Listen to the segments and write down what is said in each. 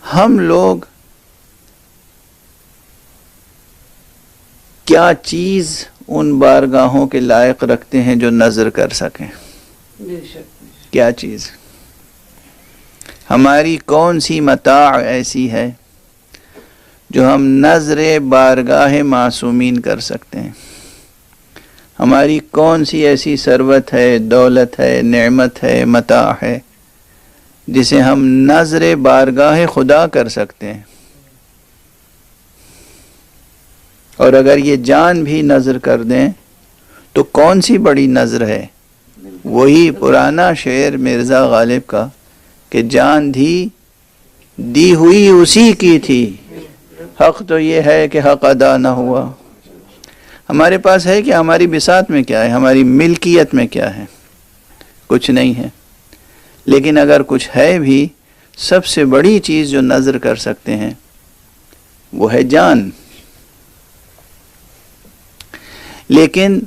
ہم لوگ کیا چیز ان بارگاہوں کے لائق رکھتے ہیں جو نظر کر سکیں؟ کیا چیز؟ ہماری کون سی متاع ایسی ہے جو ہم نظر بارگاہ معصومین کر سکتے ہیں؟ ہماری کون سی ایسی ثروت ہے، دولت ہے، نعمت ہے، متاع ہے جسے ہم نظر بارگاہ خدا کر سکتے ہیں؟ اور اگر یہ جان بھی نظر کر دیں تو کون سی بڑی نظر ہے؟ وہی پرانا شعر مرزا غالب کا کہ جان دی ہوئی اسی کی تھی، حق تو یہ ہے کہ حق ادا نہ ہوا۔ ہمارے پاس ہے کہ ہماری بساط میں کیا ہے، ہماری ملکیت میں کیا ہے؟ کچھ نہیں ہے۔ لیکن اگر کچھ ہے بھی، سب سے بڑی چیز جو نظر کر سکتے ہیں وہ ہے جان۔ لیکن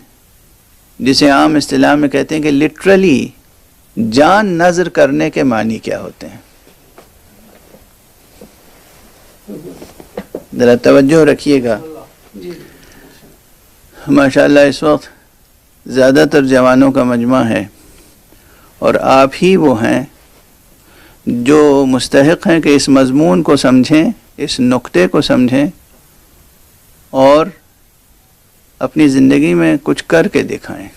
جسے عام اصطلاح میں کہتے ہیں کہ لٹرلی جان نظر کرنے کے معنی کیا ہوتے ہیں؟ ذرا توجہ رکھیے گا۔ ماشاءاللہ اس وقت زیادہ تر جوانوں کا مجمع ہے اور آپ ہی وہ ہیں جو مستحق ہیں کہ اس مضمون کو سمجھیں، اس نقطے کو سمجھیں اور اپنی زندگی میں کچھ کر کے دکھائیں۔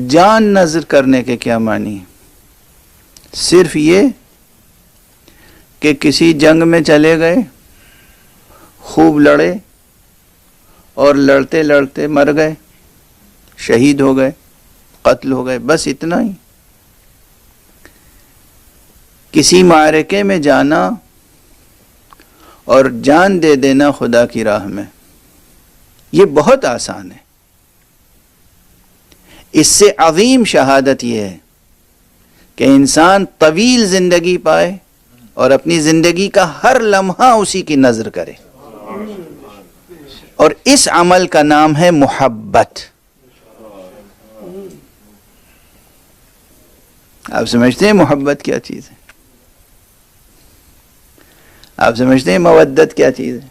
جان نظر کرنے کے کیا معنی؟ صرف یہ کہ کسی جنگ میں چلے گئے، خوب لڑے اور لڑتے لڑتے مر گئے، شہید ہو گئے، قتل ہو گئے، بس اتنا ہی؟ کسی معرکے میں جانا اور جان دے دینا خدا کی راہ میں، یہ بہت آسان ہے۔ اس سے عظیم شہادت یہ ہے کہ انسان طویل زندگی پائے اور اپنی زندگی کا ہر لمحہ اسی کی نظر کرے، اور اس عمل کا نام ہے محبت۔ آپ سمجھتے ہیں محبت کیا چیز ہے؟ آپ سمجھتے ہیں مودت کیا چیز ہے؟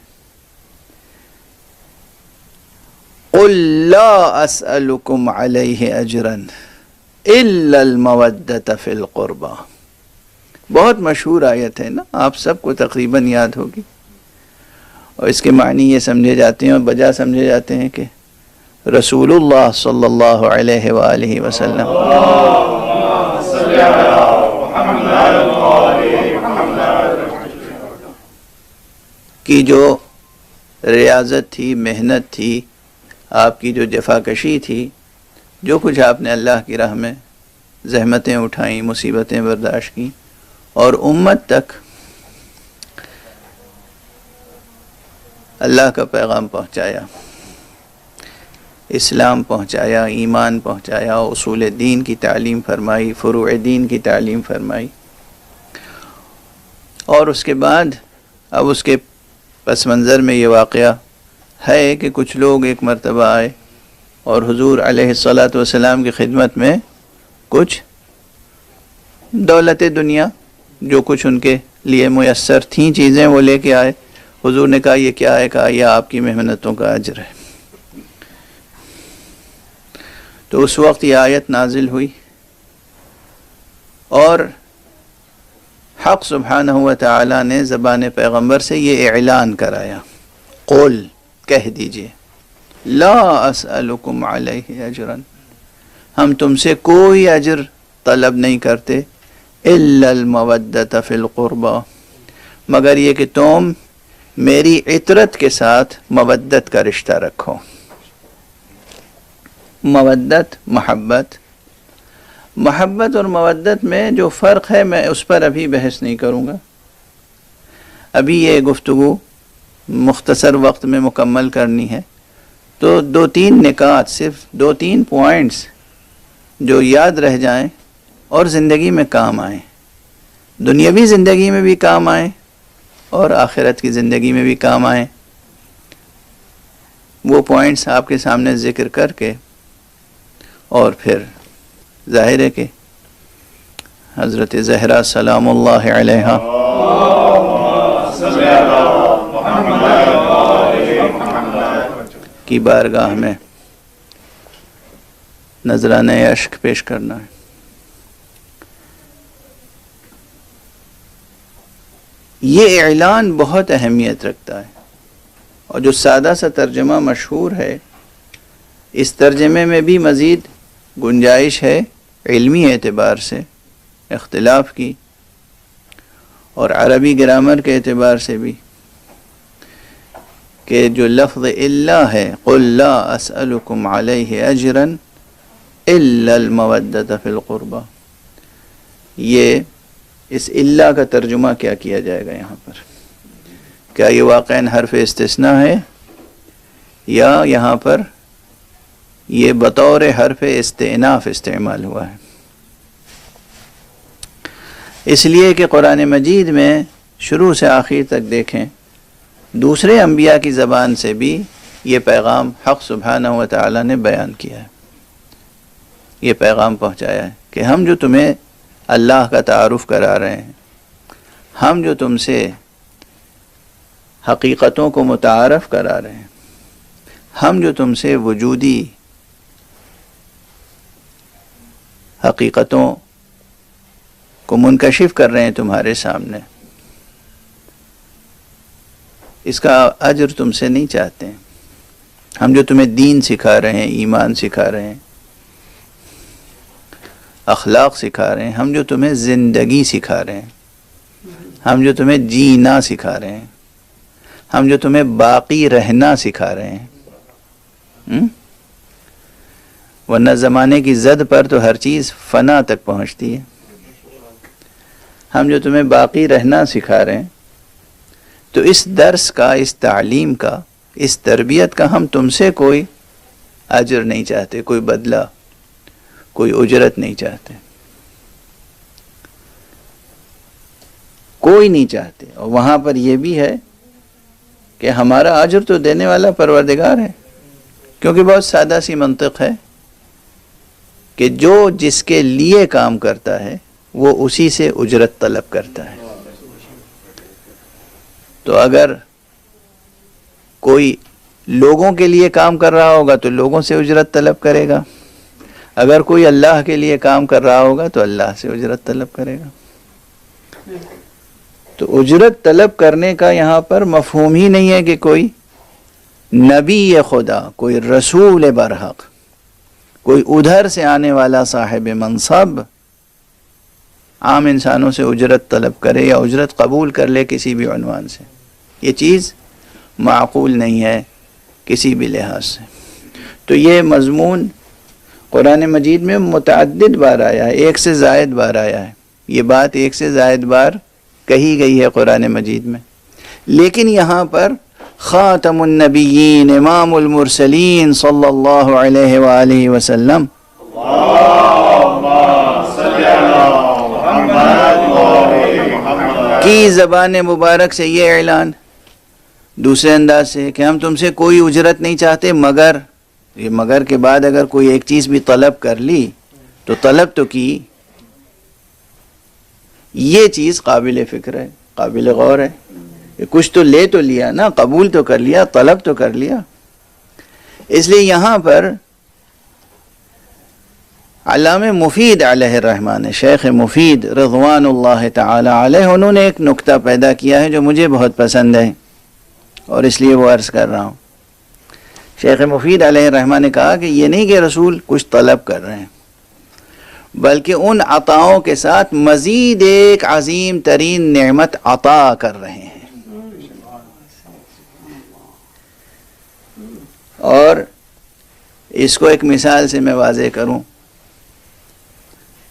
قل لا اسألكم علیہ اجرا الا المودۃ فی القربى، بہت مشہور آیت ہے نا، آپ سب کو تقریباً یاد ہوگی، اور اس کے معنی یہ سمجھے جاتے ہیں اور بجا سمجھے جاتے ہیں کہ رسول اللہ صلی اللہ علیہ وآلہ وسلم کی جو ریاضت تھی، محنت تھی، آپ کی جو جفاکشی تھی، جو کچھ آپ نے اللہ کی راہ میں زحمتیں اٹھائیں، مصیبتیں برداشت کی اور امت تک اللہ کا پیغام پہنچایا، اسلام پہنچایا، ایمان پہنچایا، اصول دین کی تعلیم فرمائی، فروع دین کی تعلیم فرمائی، اور اس کے بعد اب اس کے پس منظر میں یہ واقعہ ہے کہ کچھ لوگ ایک مرتبہ آئے اور حضور علیہ الصلاۃ والسلام کی خدمت میں کچھ دولت دنیا جو کچھ ان کے لیے میسر تھیں چیزیں وہ لے کے آئے۔ حضور نے کہا یہ کیا ہے؟ کہا یہ آپ کی محنتوں کا اجر ہے۔ تو اس وقت یہ آیت نازل ہوئی اور حق سبحانہ و تعالی نے زبان پیغمبر سے یہ اعلان کرایا، قل، کہہ دیجئے، لا اسألکم علیہ اجرا، ہم تم سے کوئی اجر طلب نہیں کرتے، الا المودۃ فی القربى، مگر یہ کہ تم میری عطرت کے ساتھ مودت کا رشتہ رکھو۔ مودت، محبت اور مودت میں جو فرق ہے میں اس پر ابھی بحث نہیں کروں گا، ابھی یہ گفتگو مختصر وقت میں مکمل کرنی ہے، تو 2-3 نکات، صرف 2-3 پوائنٹس جو یاد رہ جائیں اور زندگی میں کام آئیں، دنیاوی زندگی میں بھی کام آئیں اور آخرت کی زندگی میں بھی کام آئیں، وہ پوائنٹس آپ کے سامنے ذکر کر کے اور پھر ظاہر ہے کہ حضرت زہرا سلام اللہ علیہا کی بارگاہ میں نذرانہ اشک پیش کرنا ہے۔ یہ اعلان بہت اہمیت رکھتا ہے، اور جو سادہ سا ترجمہ مشہور ہے، اس ترجمے میں بھی مزید گنجائش ہے علمی اعتبار سے اختلاف کی، اور عربی گرامر کے اعتبار سے بھی، کہ جو لفظ الا ہے، قل لا اسألکم علیہ اجرا الا المودۃ فی القربى، یہ اس الا کا ترجمہ کیا کیا جائے گا یہاں پر؟ کیا یہ واقعاً حرف استثناء ہے، یا یہاں پر یہ بطور حرف استئناف استعمال ہوا ہے؟ اس لیے کہ قرآن مجید میں شروع سے آخر تک دیکھیں، دوسرے انبیاء کی زبان سے بھی یہ پیغام حق سبحانہ و تعالی نے بیان کیا ہے، یہ پیغام پہنچایا ہے کہ ہم جو تمہیں اللہ کا تعارف کرا رہے ہیں، ہم جو تم سے حقیقتوں کو متعارف کرا رہے ہیں، ہم جو تم سے وجودی حقیقتوں کو منکشف کر رہے ہیں تمہارے سامنے، اس کا اجر تم سے نہیں چاہتے ہیں۔ ہم جو تمہیں دین سکھا رہے ہیں، ایمان سکھا رہے ہیں، اخلاق سکھا رہے ہیں، ہم جو تمہیں زندگی سکھا رہے ہیں، ہم جو تمہیں جینا سکھا رہے ہیں، ہم جو تمہیں باقی رہنا سکھا رہے ہیں، ورنہ زمانے کی زد پر تو ہر چیز فنا تک پہنچتی ہے۔ ہم جو تمہیں باقی رہنا سکھا رہے ہیں، تو اس درس کا، اس تعلیم کا، اس تربیت کا ہم تم سے کوئی اجر نہیں چاہتے، کوئی بدلہ، کوئی اجرت نہیں چاہتے، کوئی نہیں چاہتے۔ اور وہاں پر یہ بھی ہے کہ ہمارا اجر تو دینے والا پروردگار ہے، کیونکہ بہت سادہ سی منطق ہے کہ جو جس کے لیے کام کرتا ہے وہ اسی سے اجرت طلب کرتا ہے۔ تو اگر کوئی لوگوں کے لیے کام کر رہا ہوگا تو لوگوں سے اجرت طلب کرے گا، اگر کوئی اللہ کے لیے کام کر رہا ہوگا تو اللہ سے اجرت طلب کرے گا۔ تو اجرت طلب کرنے کا یہاں پر مفہوم ہی نہیں ہے کہ کوئی نبی خدا، کوئی رسول برحق، کوئی ادھر سے آنے والا صاحب منصب عام انسانوں سے اجرت طلب کرے یا اجرت قبول کر لے کسی بھی عنوان سے۔ یہ چیز معقول نہیں ہے کسی بھی لحاظ سے۔ تو یہ مضمون قرآن مجید میں متعدد بار آیا ہے، ایک سے زائد بار آیا ہے، یہ بات ایک سے زائد بار کہی گئی ہے قرآن مجید میں، لیکن یہاں پر خاتم النبیین امام المرسلین صلی اللہ علیہ وآلہ وسلم کی زبان مبارک سے یہ اعلان دوسرے انداز سے کہ ہم تم سے کوئی اجرت نہیں چاہتے، مگر یہ مگر کے بعد اگر کوئی ایک چیز بھی طلب کر لی تو طلب تو کی، یہ چیز قابل فکر ہے، قابل غور ہے، کہ کچھ تو لے تو لیا نا، قبول تو کر لیا، طلب تو کر لیا۔ اس لیے یہاں پر علامہ مفید علیہ الرحمن، شیخ مفید رضوان اللہ تعالی علیہ، انہوں نے ایک نکتہ پیدا کیا ہے جو مجھے بہت پسند ہے اور اس لیے وہ عرض کر رہا ہوں۔ شیخ مفید علیہ الرحمن نے کہا کہ یہ نہیں کہ رسول کچھ طلب کر رہے ہیں، بلکہ ان عطاؤں کے ساتھ مزید ایک عظیم ترین نعمت عطا کر رہے ہیں، اور اس کو ایک مثال سے میں واضح کروں۔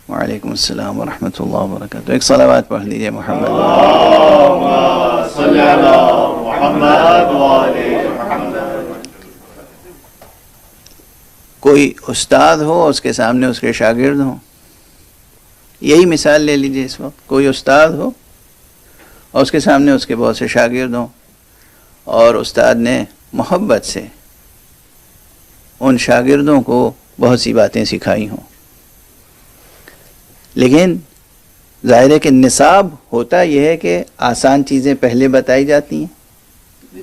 وعلیکم السلام ورحمۃ اللہ وبرکاتہ۔ ایک صلوات پڑھ لیجئے محمد۔ اللہم صلی علی محمد وعلی محمد۔ کوئی استاد ہو، اس کے سامنے اس کے شاگرد ہوں، یہی مثال لے لیجئے اس وقت، کوئی استاد ہو اور اس کے سامنے اس کے بہت سے شاگرد ہوں، اور استاد نے محبت سے ان شاگردوں کو بہت سی باتیں سکھائی ہوں، لیکن ظاہر ہے کہ نصاب ہوتا یہ ہے کہ آسان چیزیں پہلے بتائی جاتی ہیں،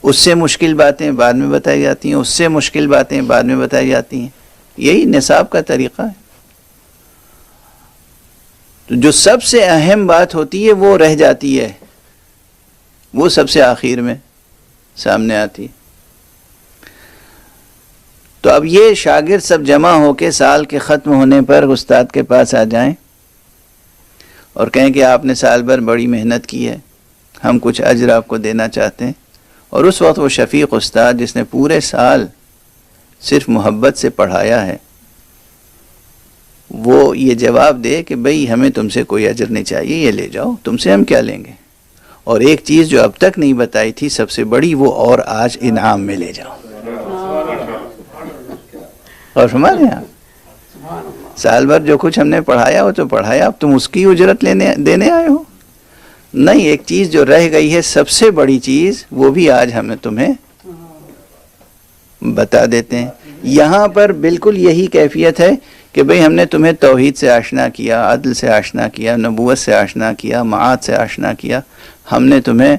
اس سے مشکل باتیں بعد میں بتائی جاتی ہیں، اس سے مشکل باتیں بعد میں بتائی جاتی ہیں، یہی نصاب کا طریقہ ہے۔ تو جو سب سے اہم بات ہوتی ہے وہ رہ جاتی ہے، وہ سب سے آخر میں سامنے آتی ہے۔ تو اب یہ شاگرد سب جمع ہو کے سال کے ختم ہونے پر استاد کے پاس آ جائیں اور کہیں کہ آپ نے سال بھر بڑی محنت کی ہے، ہم کچھ اجر آپ کو دینا چاہتے ہیں، اور اس وقت وہ شفیق استاد جس نے پورے سال صرف محبت سے پڑھایا ہے وہ یہ جواب دے کہ بھئی ہمیں تم سے کوئی اجر نہیں چاہیے، یہ لے جاؤ، تم سے ہم کیا لیں گے، اور ایک چیز جو اب تک نہیں بتائی تھی سب سے بڑی، وہ اور آج انعام میں لے جاؤ۔ اور فرما رہے ہیں آپ، سال بھر جو کچھ ہم نے پڑھایا وہ تو پڑھایا، اب تم اس کی اجرت دینے آئے ہو؟ نہیں، ایک چیز جو رہ گئی ہے سب سے بڑی چیز، وہ بھی آج ہمیں تمہیں بتا دیتے ہیں۔ یہاں پر بالکل یہی کیفیت ہے کہ بھئی ہم نے تمہیں توحید سے آشنا کیا، عدل سے آشنا کیا، نبوت سے آشنا کیا، معاد سے آشنا کیا، ہم نے تمہیں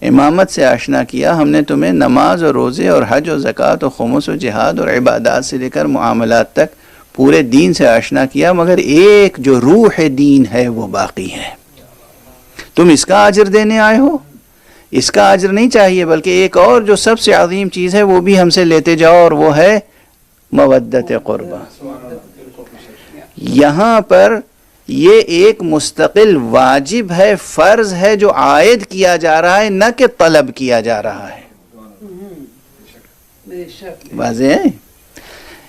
امامت سے آشنا کیا، ہم نے تمہیں نماز اور روزے اور حج و زکوٰۃ و خمس و جہاد اور عبادات سے لے کر معاملات تک پورے دین سے آشنا کیا، مگر ایک جو روح دین ہے وہ باقی ہے، تم اس کا اجر دینے آئے ہو؟ اس کا اجر نہیں چاہیے، بلکہ ایک اور جو سب سے عظیم چیز ہے وہ بھی ہم سے لیتے جاؤ، اور وہ ہے مودت قربہ۔ یہاں پر یہ ایک مستقل واجب ہے، فرض ہے جو عائد کیا جا رہا ہے، نہ کہ طلب کیا جا رہا ہے۔ واضح ہے؟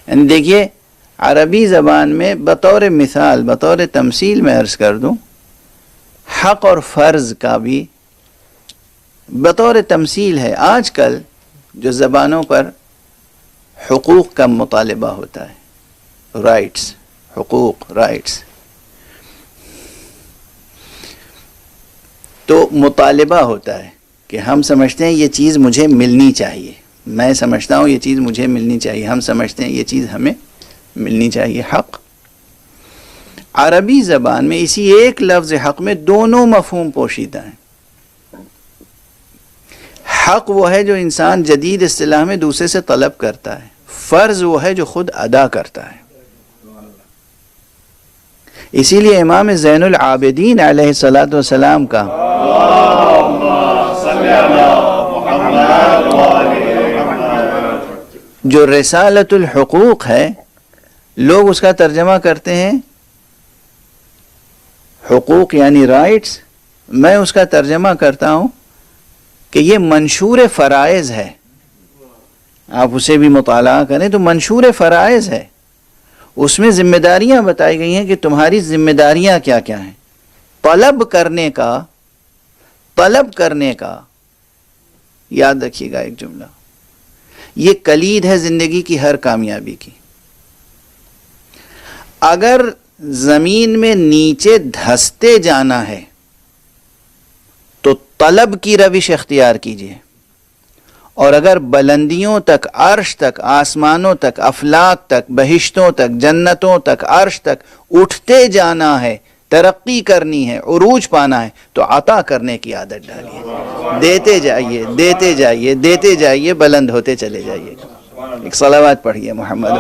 یعنی دیکھیے عربی زبان میں بطور مثال، بطور تمثیل میں عرض کر دوں، حق اور فرض کا بھی بطور تمثیل ہے۔ آج کل جو زبانوں پر حقوق کا مطالبہ ہوتا ہے، رائٹس، حقوق، رائٹس، تو مطالبہ ہوتا ہے کہ ہم سمجھتے ہیں یہ چیز مجھے ملنی چاہیے، میں سمجھتا ہوں یہ چیز مجھے ملنی چاہیے، ہم سمجھتے ہیں یہ چیز ہمیں ملنی چاہیے۔ حق عربی زبان میں اسی ایک لفظ حق میں دونوں مفہوم پوشیدہ ہیں۔ حق وہ ہے جو انسان جدید اصطلاح میں دوسرے سے طلب کرتا ہے، فرض وہ ہے جو خود ادا کرتا ہے۔ اسی لیے امام زین العابدین علیہ الصلاۃ والسلام کا جو رسالۃ الحقوق ہے، لوگ اس کا ترجمہ کرتے ہیں حقوق یعنی رائٹس، میں اس کا ترجمہ کرتا ہوں کہ یہ منشور فرائض ہے۔ آپ اسے بھی مطالعہ کریں تو منشور فرائض ہے، اس میں ذمہ داریاں بتائی گئی ہیں کہ تمہاری ذمہ داریاں کیا کیا ہیں۔ طلب کرنے کا یاد رکھیے گا ایک جملہ، یہ کلید ہے زندگی کی ہر کامیابی کی۔ اگر زمین میں نیچے دھستے جانا ہے تو طلب کی روش اختیار کیجیے، اور اگر بلندیوں تک، عرش تک، آسمانوں تک، افلاک تک، بہشتوں تک، جنتوں تک، عرش تک اٹھتے جانا ہے، ترقی کرنی ہے، عروج پانا ہے، تو عطا کرنے کی عادت ڈالیے، دیتے جائیے، دیتے جائیے، دیتے جائیے، بلند ہوتے چلے جائیے۔ ایک صلوات پڑھیے محمد۔